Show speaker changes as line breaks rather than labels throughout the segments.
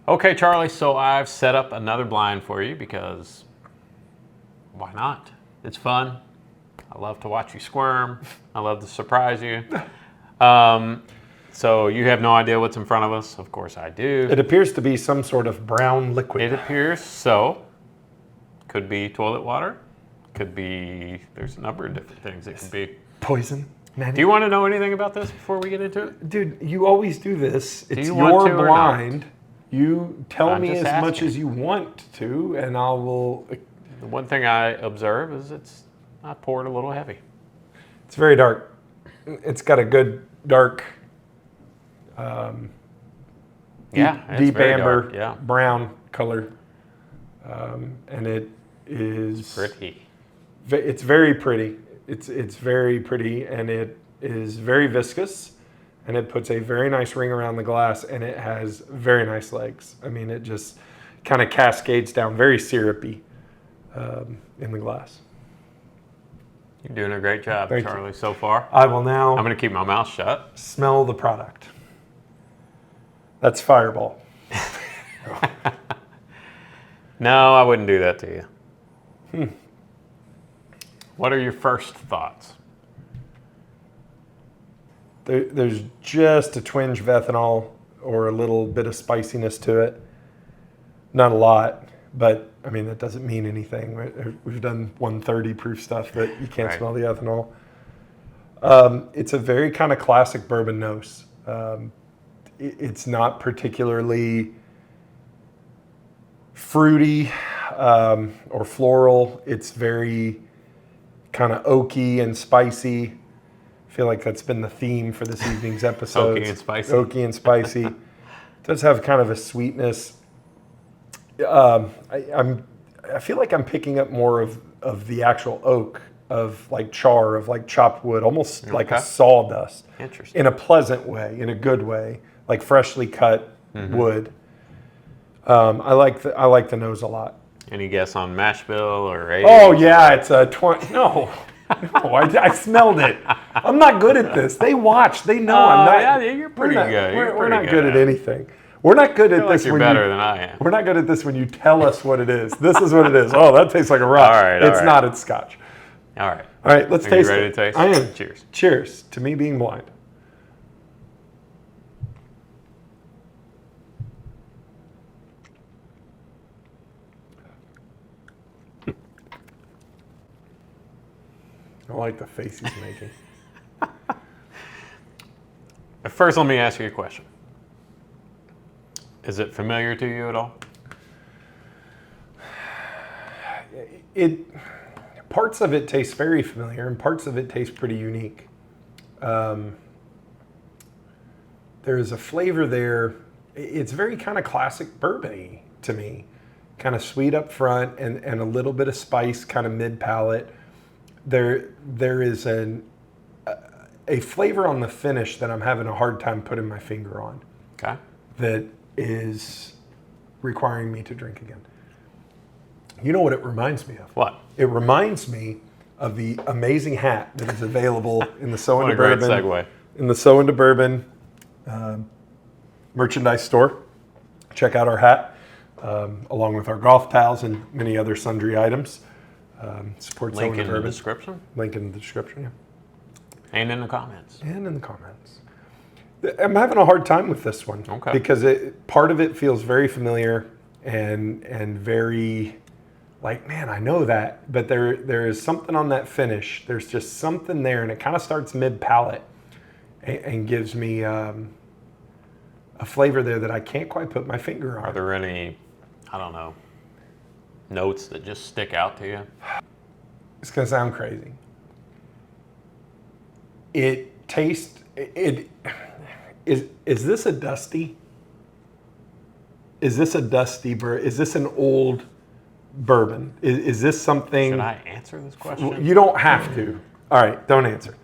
Okay, Charlie, so I've set up another blind for you because why not? It's fun. I love to watch you squirm. I love to surprise you. So you have no idea what's in front of us? Of course I do.
It appears to be some sort of brown liquid.
It appears so. Could be toilet water. Could be, there's a number of different things it could be.
Poison. Man.
Do you want to know anything about this before we get into it?
Dude, you always do this. It's
you want
your
to or
blind. You tell
I'm
me
just
as much
asking.
as you want to, and I will.
The one thing I observe is I poured a little heavy.
It's very dark. It's got a good dark,
It's
deep
very
amber,
dark,
brown color, and it is
pretty.
It's very pretty. It's very pretty, and it is very viscous, and it puts a very nice ring around the glass, and it has very nice legs. I mean, it just kind of cascades down, very syrupy in the glass.
You're doing a great job,
Thank
Charlie, so far.
I will now
I'm going to keep my mouth shut.
smell the product. That's Fireball.
No, I wouldn't do that to you. What are your first thoughts?
There's just a twinge of ethanol or a little bit of spiciness to it. Not a lot, but I mean, that doesn't mean anything. We've done 130 proof stuff that you can't
Right.
smell the ethanol. It's a very kind of classic bourbon nose. It's not particularly fruity or floral. It's very kind of oaky and spicy. I feel like that's been the theme for this evening's episode.
Oaky and spicy.
Oaky and spicy. It does have kind of a sweetness. I feel like I'm picking up more of the actual oak, of like char, of like chopped wood, almost like a sawdust.
Interesting.
In a pleasant way, in a good way, like freshly cut wood. I like the nose a lot.
Any guess on mash bill or age?
Oh yeah, it's a 20. No, I smelled it. I'm not good at this. They watch. They know I'm not.
Yeah, you're pretty good.
We're not good at anything. We're not good at this.
You're
when
better than I am.
We're not good at this when you tell us what it is. This is what it is. Oh, that tastes like a rock.
All right,
It's not. It's scotch.
All right.
All right, let's
Are
taste
you ready
it.
to taste?
I am.
Cheers.
Cheers to me being blind. I like the face he's making.
First, let me ask you a question. Is it familiar to you at all?
Parts of it taste very familiar, and parts of it taste pretty unique. There is a flavor there. It's very kind of classic bourbon-y to me. Kind of sweet up front and a little bit of spice, kind of mid-palate. There is a flavor on the finish that I'm having a hard time putting my finger on.
Okay.
That is requiring me to drink again. You know what it reminds me of?
What?
It reminds me of the amazing hat that is available in the So
What
Into
a great
Bourbon.
segue.
In the So Into Bourbon merchandise store. Check out our hat, along with our golf towels and many other sundry items. Support So
Link
Into
in the
Bourbon.
description
Link in the description, yeah.
and in the comments.
And in the comments. I'm having a hard time with this one.
Okay.
Because part of it feels very familiar and very like, man, I know that. But there is something on that finish. There's just something there, and it kind of starts mid-palate and gives me a flavor there that I can't quite put my finger on.
Are there any, I don't know, notes that just stick out to you?
It's going to sound crazy. It tastes... Is this a dusty? Is this a dusty bourbon? Is this an old bourbon? Is this something...
Should I answer this question?
You don't have to. All right, don't answer.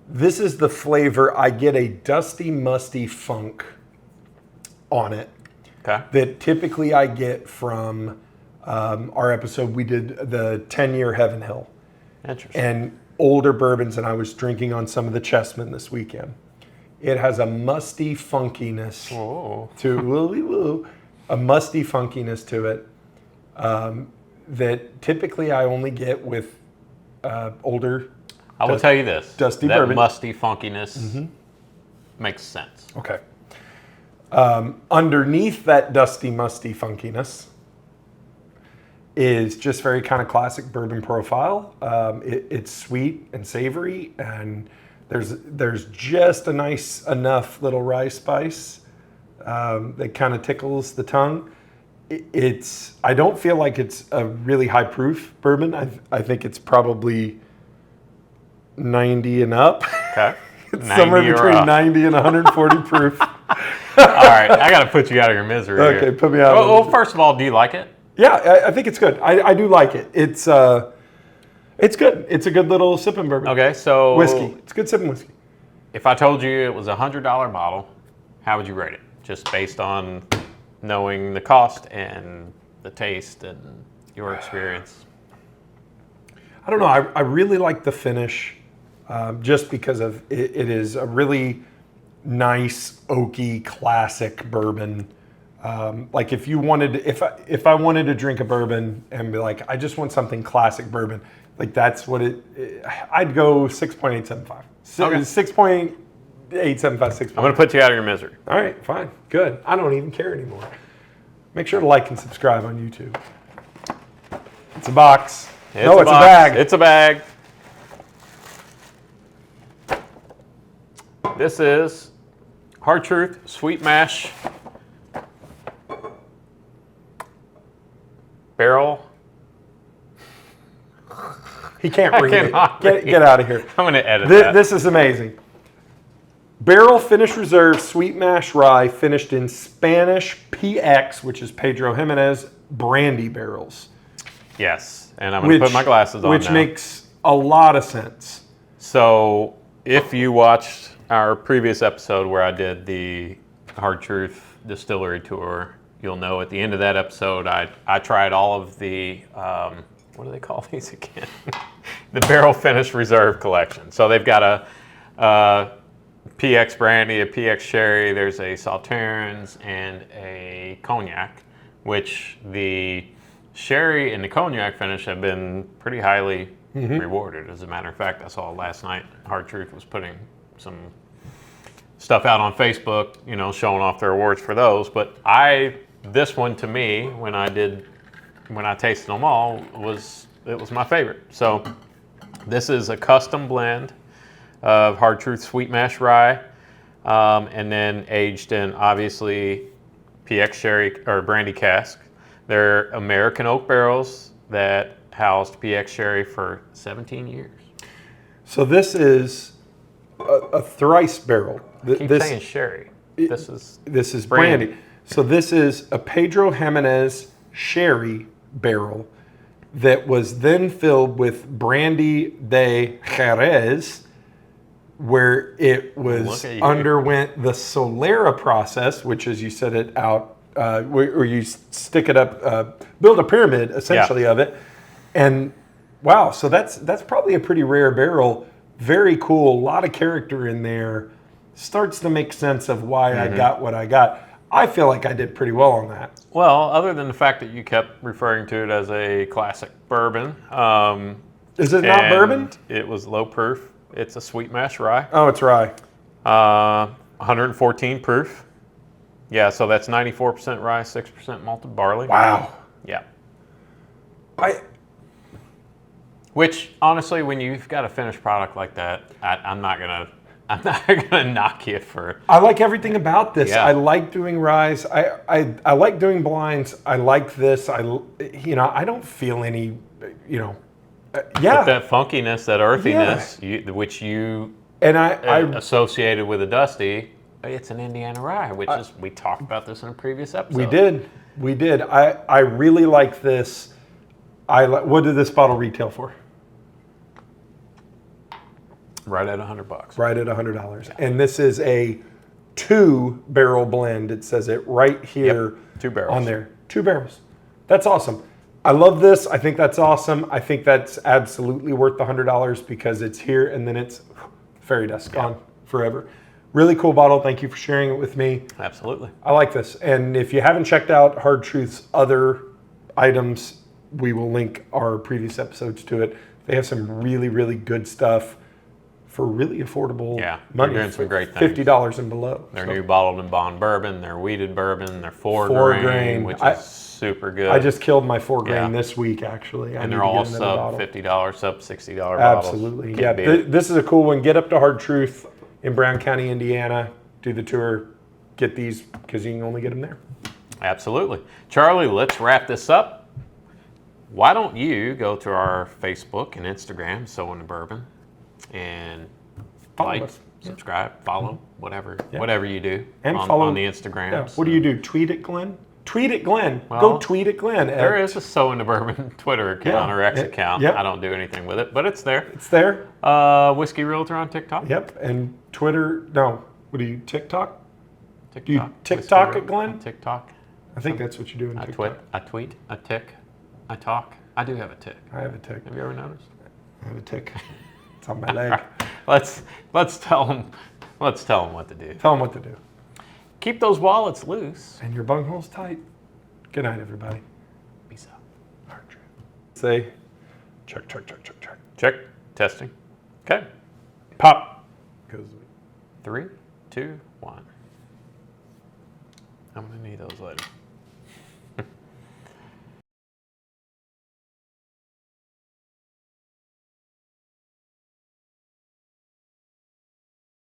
This is the flavor. I get a dusty, musty funk on it.
Okay.
That typically I get from our episode. We did the 10-year Heaven Hill.
Interesting.
And older bourbons, and I was drinking on some of the Chessmen this weekend. It has a musty funkiness
Whoa.
a musty funkiness to it that typically I only get with older.
I will tell you this.
Dusty
that
bourbon.
musty funkiness makes sense.
Okay. Underneath that dusty, musty funkiness is just very kind of classic bourbon profile. It's sweet and savory, and there's just a nice enough little rye spice that kind of tickles the tongue. I don't feel like it's a really high proof bourbon. I think it's probably 90 and up.
Okay.
It's somewhere between 90 and 140 proof.
All right, I got to put you out of your misery.
Okay,
here.
put me out.
Well, first of all, do you like it?
Yeah, I think it's good. I do like it. It's good. It's a good little sipping bourbon.
Okay, so
Whiskey. It's good sipping whiskey.
if I told you it was a $100 bottle, how would you rate it? Just based on knowing the cost and the taste and your experience.
I don't know. I really like the finish, just because of it is a really nice oaky classic bourbon. Like if you wanted, if I wanted to drink a bourbon and be like, I just want something classic bourbon, like that's what I'd go 6.875.
Okay.
6.875, 6.
I'm going to put you out of your misery.
All right, fine, good. I don't even care anymore. Make sure to like and subscribe on YouTube. It's a box.
It's
a
box.
bag.
It's a bag. This is Hard Truth Sweet Mash Barrel.
He can't
I
read
cannot
it.
read.
Get out of here.
I'm going to edit that.
This is amazing. Barrel Finish Reserve Sweet Mash Rye finished in Spanish PX, which is Pedro Jimenez, brandy barrels.
Yes, and I'm going to put my glasses on
Which
now.
makes a lot of sense.
So if you watched our previous episode where I did the Hard Truth Distillery tour, you'll know at the end of that episode I tried all of the, what do they call these again? The Barrel Finish Reserve collection. So they've got a PX Brandy, a PX Sherry, there's a Sauternes, and a Cognac, which the Sherry and the Cognac finish have been pretty highly rewarded. As a matter of fact, I saw last night Hard Truth was putting some stuff out on Facebook, showing off their awards for those. But this one to me, when I tasted them all, it was my favorite. So this is a custom blend of Hard Truth Sweet Mash Rye, and then aged in obviously PX Sherry or Brandy cask. They're American oak barrels that housed PX Sherry for 17 years.
So this is a thrice barrel.
Keep saying Sherry. This is
Brandy. So this is a Pedro Jimenez Sherry barrel that was then filled with Brandy de Jerez, where it was underwent the Solera process, which is you set it out, where you stick it up, build a pyramid essentially of it, and wow, so that's probably a pretty rare barrel. Very cool, a lot of character in there. Starts to make sense of why I got what I got. I feel like I did pretty well on that.
Well, other than the fact that you kept referring to it as a classic bourbon.
Is it not bourbon?
It was low proof. It's a sweet mash rye.
Oh, it's rye.
114 proof. Yeah, so that's 94% rye, 6% malted barley.
Wow.
Yeah. Which, honestly, when you've got a finished product like that, I'm not gonna knock you for.
I like everything about this.
Yeah.
I like doing ryes. I like doing blinds. I like this. I don't feel any, yeah.
But that funkiness, that earthiness, which you associated with a dusty, it's an Indiana rye, which is, we talked about this in a previous episode.
We did. I really like this. What did this bottle retail for?
Right at $100.
Right at $100. And this is a 2-barrel blend. It says it right here.
Yep. 2 barrels.
On there. 2 barrels. That's awesome. I love this. I think that's awesome. I think that's absolutely worth the $100 because it's here and then it's fairy dust gone forever. Really cool bottle. Thank you for sharing it with me.
Absolutely.
I like this. And if you haven't checked out Hard Truth's other items, we will link our previous episodes to it. They have some really, really good stuff for really affordable money.
They're doing some great things.
$50 and below.
Their new bottled and bond bourbon, their wheated bourbon, their four
grain,
grain, which is super good.
I just killed my 4 grain this week, actually.
And they're all sub $50, sub $60 bottles.
Absolutely. Yeah, this is a cool one. Get up to Hard Truth in Brown County, Indiana. Do the tour. Get these because you can only get them there.
Absolutely. Charlie, let's wrap this up. Why don't you go to our Facebook and Instagram, So in the Bourbon, and like, subscribe, follow, whatever you do
and
on the Instagram.
Yeah. What do you do? Tweet at Glenn? Tweet at Glenn. Go tweet at Glenn.
There is a So in the Bourbon Twitter account or X account.
Yep.
I don't do anything with it, but it's there.
It's there.
Whiskey Realtor on TikTok.
Yep. And Twitter. No. What do you, TikTok?
TikTok.
Do you TikTok at Glenn?
TikTok.
I think that's what you do in TikTok.
I tweet, I tick, I talk. I do have a tick.
I have a tick.
Have you ever noticed?
I have a tick. It's on my leg.
Let's tell them what to do.
Tell them what to do.
Keep those wallets loose.
And your bungholes tight. Good night, everybody.
Peace out.
Hard Truth. Say, check, check, check, check, check.
Check. Testing. Okay.
Pop.
3, 2, 1. I'm gonna need those later.